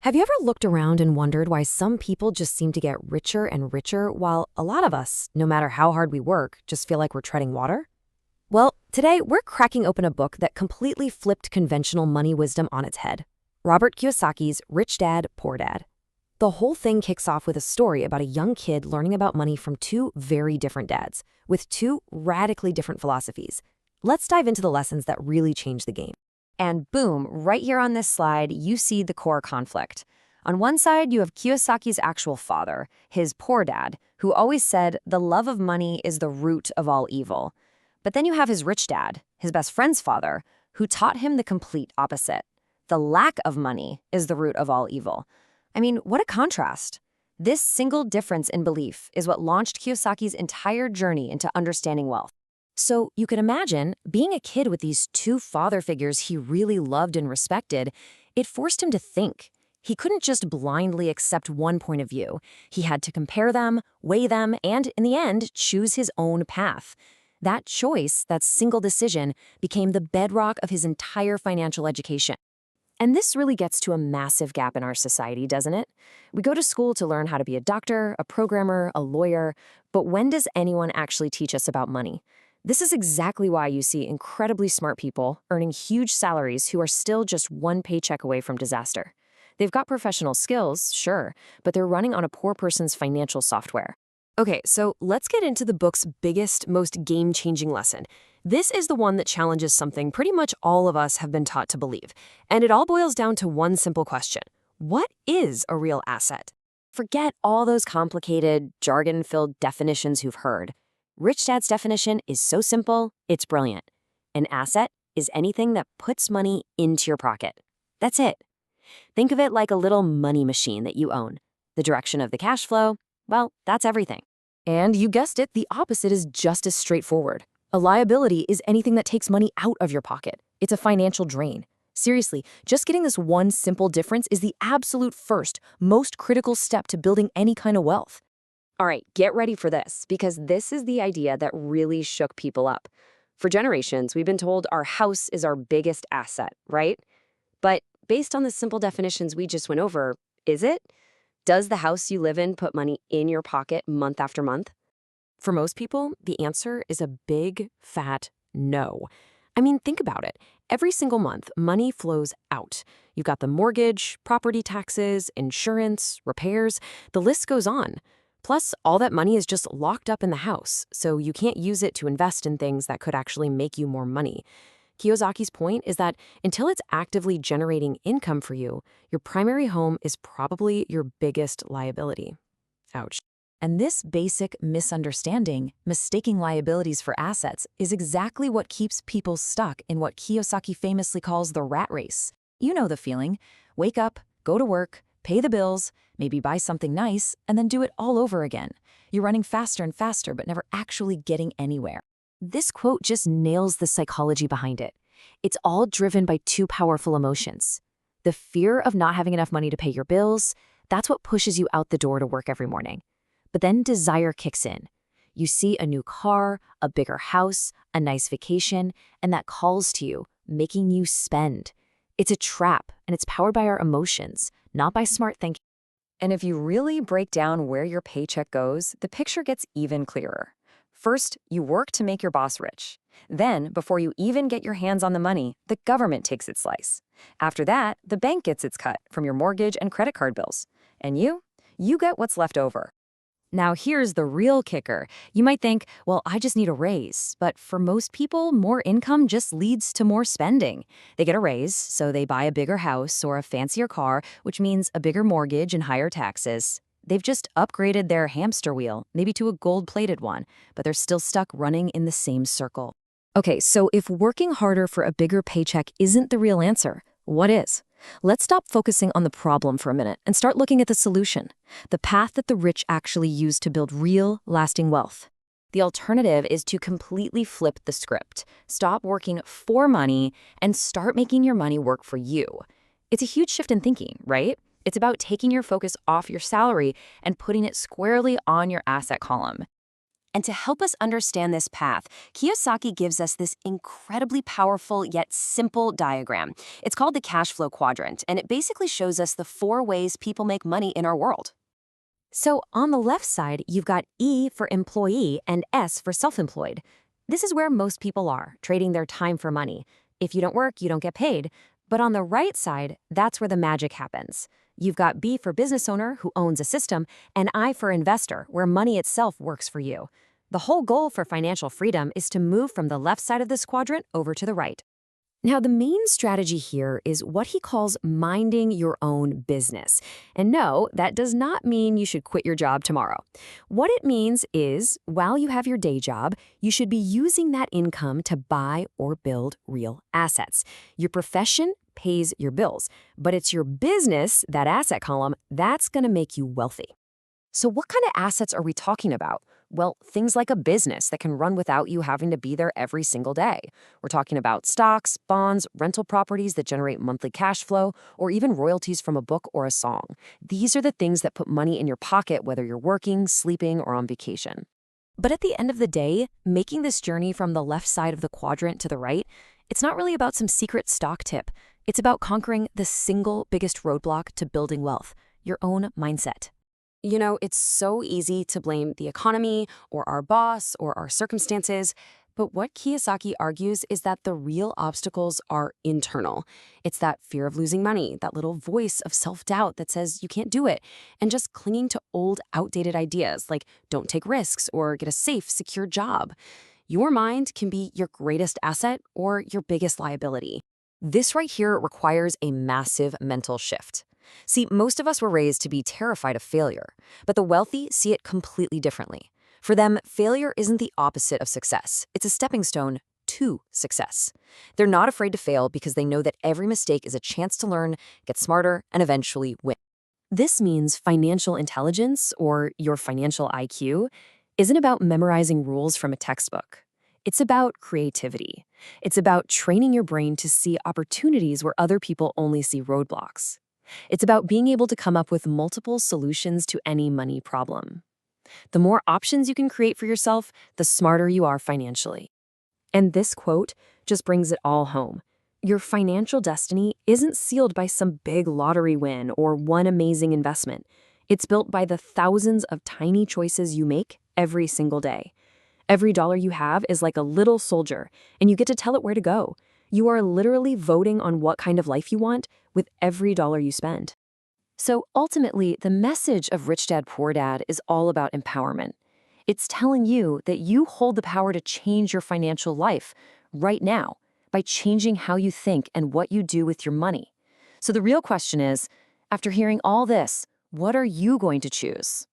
Have you ever looked around and wondered why some people just seem to get richer and richer while a lot of us, no matter how hard we work, just feel like we're treading water? Well, today we're cracking open a book that completely flipped conventional money wisdom on its head. Robert Kiyosaki's Rich Dad, Poor Dad. The whole thing kicks off with a story about a young kid learning about money from two very different dads, with two radically different philosophies. Let's dive into the lessons that really change the game. And boom, right here on this slide, you see the core conflict. On one side, you have Kiyosaki's actual father, his poor dad, who always said the love of money is the root of all evil. But then you have his rich dad, his best friend's father, who taught him the complete opposite. The lack of money is the root of all evil. I mean, what a contrast. This single difference in belief is what launched Kiyosaki's entire journey into understanding wealth. So you can imagine, being a kid with these two father figures he really loved and respected, it forced him to think. He couldn't just blindly accept one point of view. He had to compare them, weigh them, and, in the end, choose his own path. That choice, that single decision, became the bedrock of his entire financial education. And this really gets to a massive gap in our society, doesn't it? We go to school to learn how to be a doctor, a programmer, a lawyer, but when does anyone actually teach us about money? This is exactly why you see incredibly smart people earning huge salaries who are still just one paycheck away from disaster. They've got professional skills, sure, but they're running on a poor person's financial software. Okay, so let's get into the book's biggest, most game-changing lesson. This is the one that challenges something pretty much all of us have been taught to believe, and it all boils down to one simple question. What is a real asset? Forget all those complicated, jargon-filled definitions you've heard. Rich Dad's definition is so simple, it's brilliant. An asset is anything that puts money into your pocket. That's it. Think of it like a little money machine that you own. The direction of the cash flow, well, that's everything. And you guessed it, the opposite is just as straightforward. A liability is anything that takes money out of your pocket. It's a financial drain. Seriously, just getting this one simple difference is the absolute first, most critical step to building any kind of wealth. All right, get ready for this, because this is the idea that really shook people up. For generations, we've been told our house is our biggest asset, right? But based on the simple definitions we just went over, is it? Does the house you live in put money in your pocket month after month? For most people, the answer is a big, fat no. I mean, think about it. Every single month, money flows out. You've got the mortgage, property taxes, insurance, repairs, the list goes on. Plus, all that money is just locked up in the house, so you can't use it to invest in things that could actually make you more money. Kiyosaki's point is that until it's actively generating income for you, your primary home is probably your biggest liability. Ouch. And this basic misunderstanding, mistaking liabilities for assets, is exactly what keeps people stuck in what Kiyosaki famously calls the rat race. You know the feeling. Wake up, go to work, pay the bills, maybe buy something nice, and then do it all over again. You're running faster and faster, but never actually getting anywhere. This quote just nails the psychology behind it. It's all driven by two powerful emotions. The fear of not having enough money to pay your bills, that's what pushes you out the door to work every morning. But then desire kicks in. You see a new car, a bigger house, a nice vacation, and that calls to you, making you spend. It's a trap, and it's powered by our emotions, not by smart thinking. And if you really break down where your paycheck goes, the picture gets even clearer. First, you work to make your boss rich. Then, before you even get your hands on the money, the government takes its slice. After that, the bank gets its cut from your mortgage and credit card bills. And you get what's left over. Now here's the real kicker. You might think, well, I just need a raise. But for most people, more income just leads to more spending. They get a raise, so they buy a bigger house or a fancier car, which means a bigger mortgage and higher taxes. They've just upgraded their hamster wheel, maybe to a gold-plated one, but they're still stuck running in the same circle. Okay, so if working harder for a bigger paycheck isn't the real answer, what is? Let's stop focusing on the problem for a minute and start looking at the solution, the path that the rich actually use to build real, lasting wealth. The alternative is to completely flip the script. Stop working for money and start making your money work for you. It's a huge shift in thinking, right? It's about taking your focus off your salary and putting it squarely on your asset column. And to help us understand this path, Kiyosaki gives us this incredibly powerful yet simple diagram. It's called the cash flow quadrant, and it basically shows us the 4 ways people make money in our world. So on the left side, you've got E for employee and S for self-employed. This is where most people are, trading their time for money. If you don't work, you don't get paid. But on the right side, that's where the magic happens. You've got B for business owner, who owns a system, and I for investor, where money itself works for you. The whole goal for financial freedom is to move from the left side of this quadrant over to the right. Now, the main strategy here is what he calls minding your own business. And no, that does not mean you should quit your job tomorrow. What it means is, while you have your day job, you should be using that income to buy or build real assets. Your profession pays your bills, but it's your business, that asset column, that's going to make you wealthy. So what kind of assets are we talking about? Well, things like a business that can run without you having to be there every single day. We're talking about stocks, bonds, rental properties that generate monthly cash flow, or even royalties from a book or a song. These are the things that put money in your pocket whether you're working, sleeping, or on vacation. But at the end of the day, making this journey from the left side of the quadrant to the right, it's not really about some secret stock tip. It's about conquering the single biggest roadblock to building wealth, your own mindset. You know, it's so easy to blame the economy or our boss or our circumstances, but what Kiyosaki argues is that the real obstacles are internal. It's that fear of losing money, that little voice of self-doubt that says you can't do it, and just clinging to old, outdated ideas like don't take risks or get a safe, secure job. Your mind can be your greatest asset or your biggest liability. This right here requires a massive mental shift. See, most of us were raised to be terrified of failure, but the wealthy see it completely differently. For them, failure isn't the opposite of success. It's a stepping stone to success. They're not afraid to fail because they know that every mistake is a chance to learn, get smarter, and eventually win. This means financial intelligence, or your financial IQ, isn't about memorizing rules from a textbook. It's about creativity. It's about training your brain to see opportunities where other people only see roadblocks. It's about being able to come up with multiple solutions to any money problem. The more options you can create for yourself, the smarter you are financially. And this quote just brings it all home. Your financial destiny isn't sealed by some big lottery win or one amazing investment. It's built by the thousands of tiny choices you make every single day. Every dollar you have is like a little soldier, and you get to tell it where to go. You are literally voting on what kind of life you want with every dollar you spend. So ultimately, the message of Rich Dad Poor Dad is all about empowerment. It's telling you that you hold the power to change your financial life right now by changing how you think and what you do with your money. So the real question is, after hearing all this, what are you going to choose?